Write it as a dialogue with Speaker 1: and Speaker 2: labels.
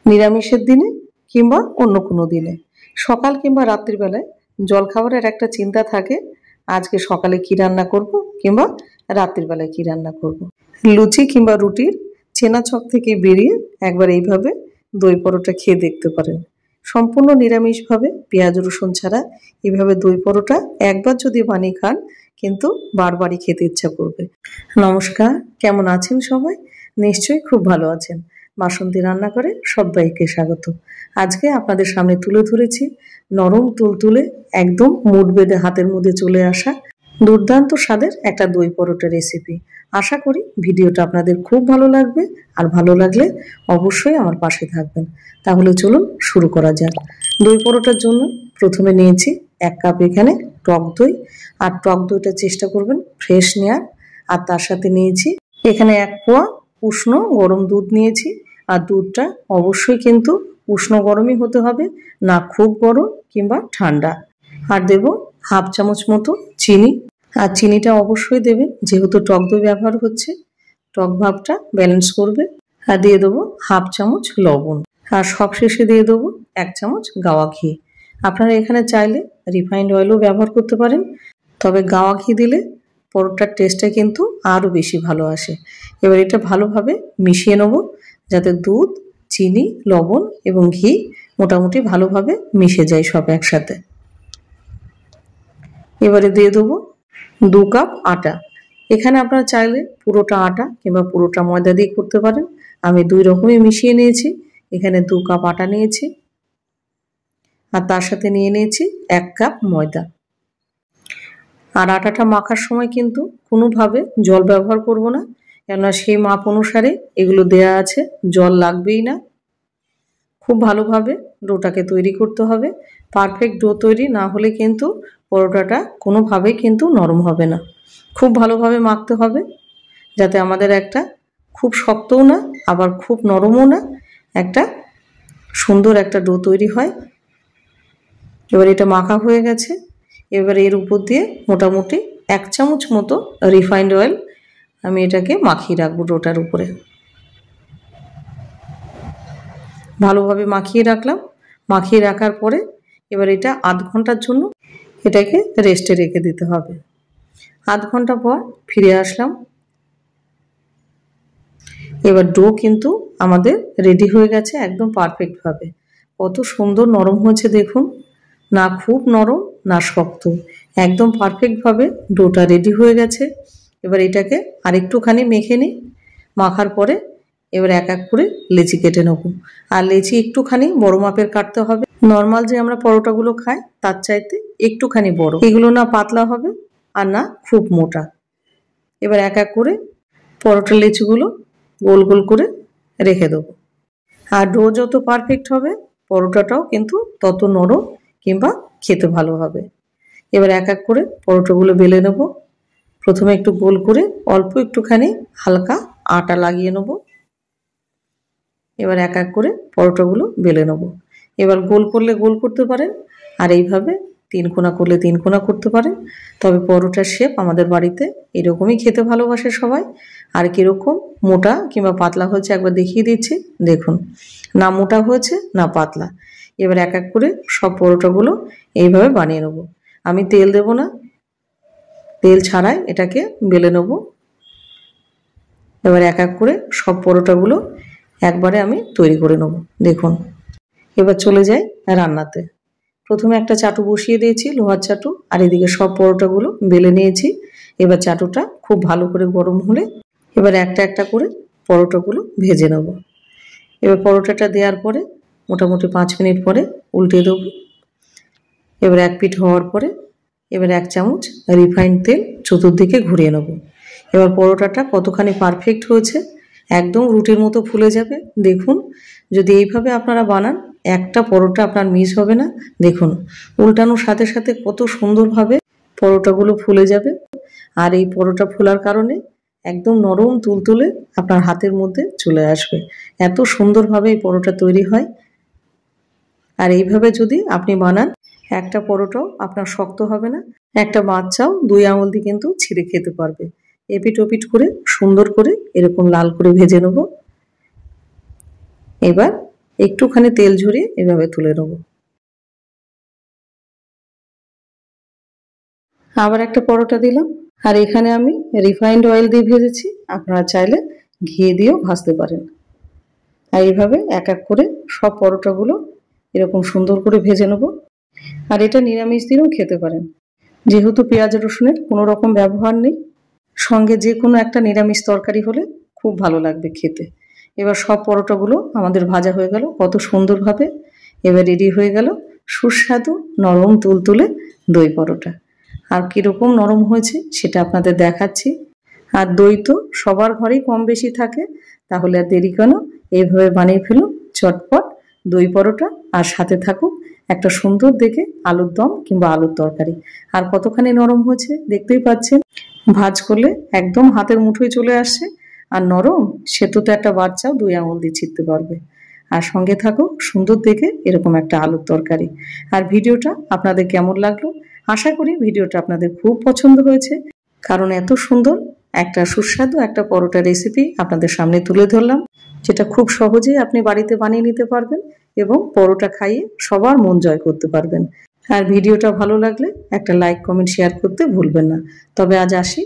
Speaker 1: নিরামিষের দিনে কিংবা অন্য কোনো দিনে সকাল কিংবা রাত্রির বেলায় জলখাবারের একটা চিন্তা থাকে, আজকে সকালে কি রান্না করব কিংবা রাত্রির বেলায় কি রান্না করব। লুচি কিংবা রুটির চেনা ছক থেকে বেরিয়ে একবার এইভাবে দই পরোটা খেয়ে দেখতে পারেন। সম্পূর্ণ নিরামিষভাবে পেঁয়াজ রসুন ছাড়া এইভাবে দই পরোটা একবার যদি বানিয়ে খান কিন্তু বারবারই খেতে ইচ্ছা করবে। নমস্কার, কেমন আছেন সবাই? নিশ্চয়ই খুব ভালো আছেন। বাসন্তী রান্নাঘরে সবাইকে স্বাগত। আজকে আপনাদের সামনে তুলে ধরেছি নরম তুলতুলে একদম মুঠ বেঁধে হাতের মধ্যে চলে আসা দুর্দান্ত স্বাদের একটা দই পরোটা রেসিপি। আশা করি ভিডিওটা আপনাদের খুব ভালো লাগবে, আর ভালো লাগলে অবশ্যই আমার পাশে থাকবেন। তাহলে চলুন শুরু করা যাক। দই পরোটার জন্য প্রথমে নিয়েছি 1 কাপ এখানে টক দই, আর টক দইটা চেষ্টা করবেন ফ্রেশ নেওয়ার। আর তার সাথে নিয়েছি এখানে 1 পোয়া উষ্ণ গরম দুধ নিয়েছি, আর দুধটা অবশ্যই কিন্তু উষ্ণ গরমই হতে হবে, না খুব গরম কিংবা ঠান্ডা। আর দেব হাফ চামচ মতো চিনি, আর চিনিটা অবশ্যই দেবেন যেহেতু টক দই ব্যবহার হচ্ছে, টক ভাবটা ব্যালেন্স করবে। আর দিয়ে দেবো হাফ চামচ লবণ, আর সবশেষে দিয়ে দেবো 1 চামচ গাওয়া ঘি। আপনারা এখানে চাইলে রিফাইন্ড অয়েলও ব্যবহার করতে পারেন, তবে গাওয়া ঘি দিলে পরোটার টেস্টটা কিন্তু আরও বেশি ভালো আসে। এবার এটা ভালোভাবে মিশিয়ে নেব যাতে দুধ, চিনি, লবণ এবং ঘি মোটামুটি ভালোভাবে মিশে যায় সব একসাথে। এবারে দিয়ে দেবো 2 কাপ আটা। এখানে আপনারা চাইলে পুরোটা আটা কিংবা পুরোটা ময়দা দিয়ে করতে পারেন। আমি 2 রকমই মিশিয়ে নিয়েছি। এখানে 2 কাপ আটা নিয়েছি, আর তার সাথে নিয়ে নিয়েছি 1 কাপ ময়দা। আর আটাটা মাখার সময় কিন্তু কোনোভাবে জল ব্যবহার করব না, কেননা সেই মাপ অনুসারে এগুলো দেয়া আছে, জল লাগবেই না। খুব ভালোভাবে ডোটাকে তৈরি করতে হবে। পারফেক্ট ডো তৈরি না হলে কিন্তু পরোটাটা কোনোভাবেই কিন্তু নরম হবে না। খুব ভালোভাবে মাখতে হবে যাতে আমাদের একটা খুব শক্তও না আবার খুব নরমও না, একটা সুন্দর একটা ডো তৈরি হয়। এবার এটা মাখা হয়ে গেছে। এবার এর উপর দিয়ে মোটামুটি 1 চামচ মতো রিফাইন্ড অয়েল আমি এটাকে মাখিয়ে রাখবো ডোটার উপরে। ভালোভাবে মাখিয়ে রাখলাম। মাখিয়ে রাখার পরে এবার এটা আধ ঘন্টার জন্য এটাকে রেস্টে রেখে দিতে হবে। আধ ঘন্টা পর ফিরে আসলাম। এবার ডো কিন্তু আমাদের রেডি হয়ে গেছে একদম পারফেক্টভাবে। কত সুন্দর নরম হয়েছে দেখুন, না খুব নরম না শক্ত, একদম পারফেক্টভাবে ডোটা রেডি হয়ে গেছে। এবার এটাকে আরেকটুখানি মেখে নিই। মাখার পরে এবার এক এক করে লেচি কেটে নেব। আর লেচি একটুখানি বড় মাপের কাটতে হবে। নর্মাল যে আমরা পরোটাগুলো খাই তার চাইতে একটুখানি বড়। এগুলো না পাতলা হবে আর না খুব মোটা। এবার এক এক করে পরোটা লেচিগুলো গোল গোল করে রেখে দেবো। আর ডো যত পারফেক্ট হবে পরোটাটাও কিন্তু তত নরম কিংবা খেতে ভালো হবে। এবার এক এক করে পরোটাগুলো বেলে নেব। প্রথমে একটু গোল করে অল্প একটুখানি হালকা আটা লাগিয়ে নেব। এবার এক এক করে পরোটাগুলো বেলে নেব। এবার গোল করলে গোল করতে পারেন, আর এইভাবে 3 কোনা করলে 3 কোনা করতে পারেন। তবে পরোটার শেপ আমাদের বাড়িতে এরকমই খেতে ভালোবাসে সবাই। আর কীরকম মোটা কিংবা পাতলা হয়েছে একবার দেখিয়ে দিচ্ছি, দেখুন, না মোটা হয়েছে না পাতলা। এবার এক এক করে সব পরোটাগুলো এইভাবে বানিয়ে নেব। আমি তেল দেব না, তেল ছাড়াই এটাকে বেলে নেব। এবার এক এক করে সব পরোটাগুলো একবারে আমি তৈরি করে নেব। দেখুন, এবার চলে যাই রান্নাতে। প্রথমে একটা চাটু বসিয়ে দিয়েছি, লোহার চাটু, আর এদিকে সব পরোটাগুলো বেলে নিয়েছি। এবার চাটুটা খুব ভালো করে গরম হলে এবার একটা একটা করে পরোটাগুলো ভেজে নেব। এবার পরোটাটা দেওয়ার পরে মোটামুটি 5 মিনিট পরে উল্টে দেবো। এবার এক পিঠ হওয়ার পরে এবার 1 চামচ রিফাইন্ড তেল চতুর্দিকে ঘুরিয়ে নেব। এবার পরোটাটা কতখানি পারফেক্ট হয়েছে, একদম রুটির মতো ফুলে যাবে। দেখুন, যদি এইভাবে আপনারা বানান একটা পরোটা আপনার মিস হবে না। দেখুন, উল্টানোর সাথে সাথে কত সুন্দরভাবে পরোটাগুলো ফুলে যাবে। আর এই পরোটা ফোলার কারণে একদম নরম তুলতুলে আপনার হাতের মধ্যে চলে আসবে। এত সুন্দরভাবে এই পরোটা তৈরি হয়। আর এইভাবে যদি আপনি বানান একটা পরোটাও আপনার শক্ত হবে না, একটা বাচ্চাও 2 আঙুল দিয়ে কিন্তু ছিঁড়ে খেতে পারবে। এপিট ওপিট করে সুন্দর করে এরকম লাল করে ভেজে নেব। এবার একটুখানি তেল ঝরিয়ে এভাবে তুলে নেব। আবার একটা পরোটা দিলাম, আর এখানে আমি রিফাইন্ড অয়েল দিয়ে ভেজেছি, আপনারা চাইলে ঘি দিয়েও ভাজতে পারেন। আর এইভাবে এক এক করে সব পরোটাগুলো এরকম সুন্দর করে ভেজে নেব। আর এটা নিরামিষ দিয়েও খেতে পারেন, যেহেতু পেঁয়াজ রসুনের কোনো রকম ব্যবহার নেই। সঙ্গে যে কোনো একটা নিরামিষ তরকারি হলে খুব ভালো লাগবে খেতে। এবার সব পরোটাগুলো আমাদের ভাজা হয়ে গেল কত সুন্দরভাবে। এবার রেডি হয়ে গেল সুস্বাদু নরম তুলতুলে দই পরোটা। আর কীরকম নরম হয়েছে সেটা আপনাদের দেখাচ্ছি। আর দই তো সবার ঘরেই কম বেশি থাকে, তাহলে আর দেরি কেন, এইভাবে বানিয়ে ফেলুন চটপট দই পরোটা। আর সাথে থাকুক একটা সুন্দর দেখে আলুর দম কিংবা আলুর তরকারি। আর কতখানি নরম হয়েছে দেখতেই পাচ্ছেন। ভাঁজ করলে একদম হাতের মুঠোয় চলে আসছে। আর নরম, সে তো একটা বাচ্চাও 2 আঙুল দিয়ে ছিঁড়তে পারবে। আর সঙ্গে থাকুক সুন্দর দেখে এরকম একটা আলুর তরকারি। আর ভিডিওটা আপনাদের কেমন লাগলো? আশা করি ভিডিওটা আপনাদের খুব পছন্দ হয়েছে, কারণ এত সুন্দর একটা সুস্বাদু একটা পরোটা রেসিপি আপনাদের সামনে তুলে ধরলাম, যেটা খুব সহজেই আপনি বাড়িতে বানিয়ে নিতে পারবেন এবং পরোটা খাইয়ে সবার মন জয় করতে পারবেন। আর ভিডিওটা ভালো লাগলে একটা লাইক কমেন্ট শেয়ার করতে ভুলবেন না। তবে আজ আসি।